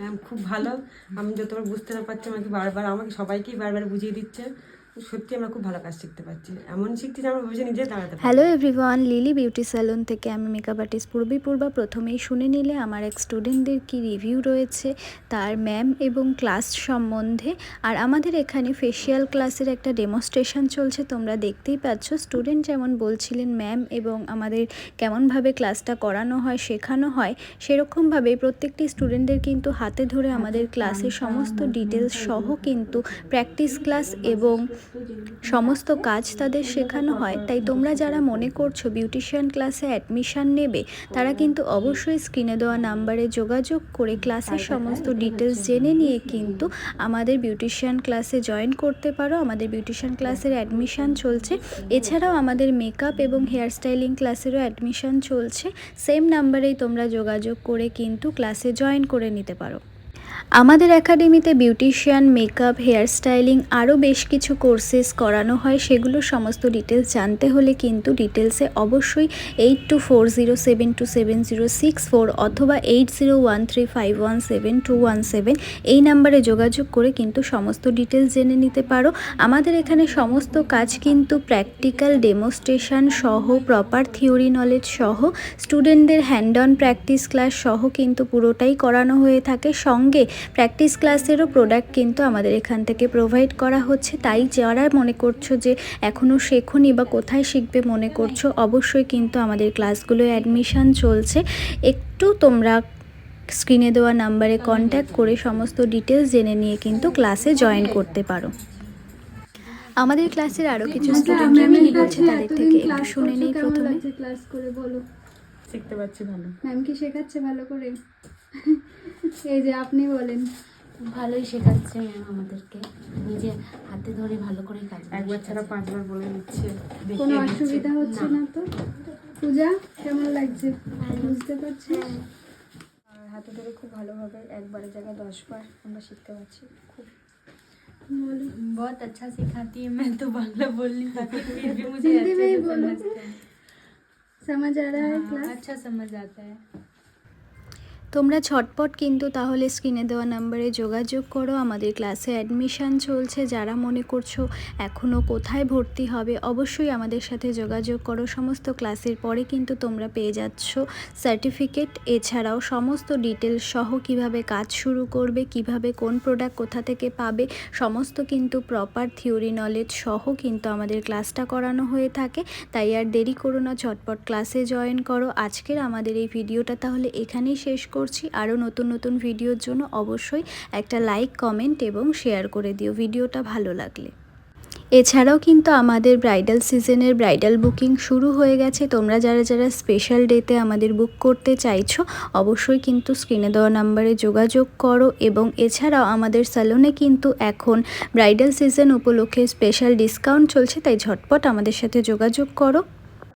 Ma'am খুব ভালো। আমি যতবার বুঝতে না পারছি আমাকে সবাইকেই বারবার বুঝিয়ে দিচ্ছে। সত্যি আমরা খুব ভালো কাজ শিখতে পারছি, এমন শিখছি যে আমরা ভবিষ্যতে নিজে দাঁড়াতে পারবো। Hello everyone, lily beauty salon থেকে আমি মেকআপ আর্টিস্ট পূর্বা। প্রথমেই শুনে নিলে আমার এক স্টুডেন্টদের কি রিভিউ রয়েছে তার ম্যাম এবং ক্লাস সম্বন্ধে। আর আমাদের এখানে ফেসিয়াল ক্লাসের একটা ডেমনস্ট্রেশন চলছে, তোমরা দেখতেই পাচ্ছ। স্টুডেন্ট যেমন বলছিলেন ম্যাম এবং আমাদের কেমনভাবে ক্লাসটা করানো হয়, শেখানো হয়, সেরকমভাবেই প্রত্যেকটি স্টুডেন্টদের কিন্তু হাতে ধরে আমাদের ক্লাসের সমস্ত ডিটেলস সহ কিন্তু প্র্যাকটিস ক্লাস এবং সমস্ত কাজ তাদের শেখানো হয়। তাই তোমরা যারা মনে করছো বিউটিশিয়ান ক্লাসে অ্যাডমিশান নেবে, তারা কিন্তু অবশ্যই স্ক্রিনে দেওয়া নাম্বারে যোগাযোগ করে ক্লাসের সমস্ত ডিটেলস জেনে নিয়ে কিন্তু আমাদের বিউটিশিয়ান ক্লাসে জয়েন করতে পারো। আমাদের বিউটিশিয়ান ক্লাসের অ্যাডমিশান চলছে, এছাড়াও আমাদের মেকআপ এবং হেয়ার স্টাইলিং ক্লাসেরও অ্যাডমিশান চলছে। সেম নাম্বারেই তোমরা যোগাযোগ করে কিন্তু ক্লাসে জয়েন করে নিতে পারো। আমাদের একাডেমিতে বিউটিশিয়ান, মেকআপ, হেয়ার স্টাইলিং আরও বেশ কিছু কোর্সেস করানো হয়। সেগুলোর সমস্ত ডিটেলস জানতে হলে কিন্তু ডিটেলসে অবশ্যই 8240727064 অথবা 8013517217 এই নাম্বারে যোগাযোগ করে কিন্তু সমস্ত ডিটেলস জেনে নিতে পারো। আমাদের এখানে সমস্ত কাজ কিন্তু প্র্যাকটিক্যাল ডেমনস্ট্রেশন সহ, প্রপার থিওরি নলেজ সহ, স্টুডেন্টদের হ্যান্ড অন প্র্যাকটিস ক্লাস সহ কিন্তু পুরোটাই করানো হয়ে থাকে। সঙ্গে প্র্যাকটিস ক্লাসেরও প্রোডাক্ট কিন্তু আমাদের এখান থেকে প্রোভাইড করা হচ্ছে। তাই যারা মনে করছো যে এখনও শেখোনি বা কোথায় শিখবে মনে করছো, অবশ্যই কিন্তু আমাদের ক্লাসগুলো অ্যাডমিশান চলছে। একটু তোমরা স্ক্রিনে দেওয়া নাম্বারে কন্ট্যাক্ট করে সমস্ত ডিটেলস জেনে নিয়ে কিন্তু ক্লাসে জয়েন করতে পারো। আমাদের ক্লাসের আরও কিছু স্টুডেন্টরা কি বলছে তাদের থেকে একটু শুনে নেই। প্রথমে ক্লাস করে বলো। শিখতে পারছি ভালো। ম্যাম কি শেখাচ্ছে ভালো করে? এই যে আপনি বলেন। ভালোই শেখাচ্ছে ম্যাম আমাদেরকে, নিজে হাতে ধরে ভালো করে কাজ একবার ছাড়া 5 বার বলে দিচ্ছে। কোনো অসুবিধা হচ্ছে না তো? পূজা কেমন লাগছে? বুঝতে পারছি। আর হাতে ধরে খুব ভালোভাবে একবারের জায়গায় 10 বার আমরা শিখতে পারছি। খুব बहुत अच्छा सिखाती है। मैं तो बांग्ला बोल नहीं पाती, फिर भी मुझे हिंदी में ही अच्छे से बोलो। समझते हैं। समझ आ रहा है क्लास? अच्छा समझ आता है। তোমরা ঝটপট কিন্তু তাহলে স্ক্রিনে দেওয়া নাম্বারে যোগাযোগ করো। আমাদের ক্লাসে অ্যাডমিশান চলছে। যারা মনে করছো এখনও কোথায় ভর্তি হবে, অবশ্যই আমাদের সাথে যোগাযোগ করো। সমস্ত ক্লাসের পরে কিন্তু তোমরা পেয়ে যাচ্ছ সার্টিফিকেট, এছাড়াও সমস্ত ডিটেলস সহ কিভাবে কাজ শুরু করবে, কিভাবে কোন প্রোডাক্ট কোথা থেকে পাবে, সমস্ত কিন্তু প্রপার থিওরি নলেজ সহ কিন্তু আমাদের ক্লাসটা করানো হয়ে থাকে। তাই আর দেরি করো না, ঝটপট ক্লাসে জয়েন করো। আজকের আমাদের এই ভিডিওটা তাহলে এখানেই শেষ করছি। আরও নতুন ভিডিওর জন্য অবশ্যই একটা লাইক, কমেন্ট এবং শেয়ার করে দিও ভিডিওটা ভালো লাগলে। এছাড়াও কিন্তু আমাদের ব্রাইডাল সিজনের ব্রাইডাল বুকিং শুরু হয়ে গেছে। তোমরা যারা স্পেশাল ডেতে আমাদের বুক করতে চাইছো, অবশ্যই কিন্তু স্ক্রিনে দেওয়া নাম্বারে যোগাযোগ করো। এবং এছাড়াও আমাদের স্যালনে কিন্তু এখন ব্রাইডাল সিজন উপলক্ষে স্পেশাল ডিসকাউন্ট চলছে, তাই ঝটপট আমাদের সাথে যোগাযোগ করো।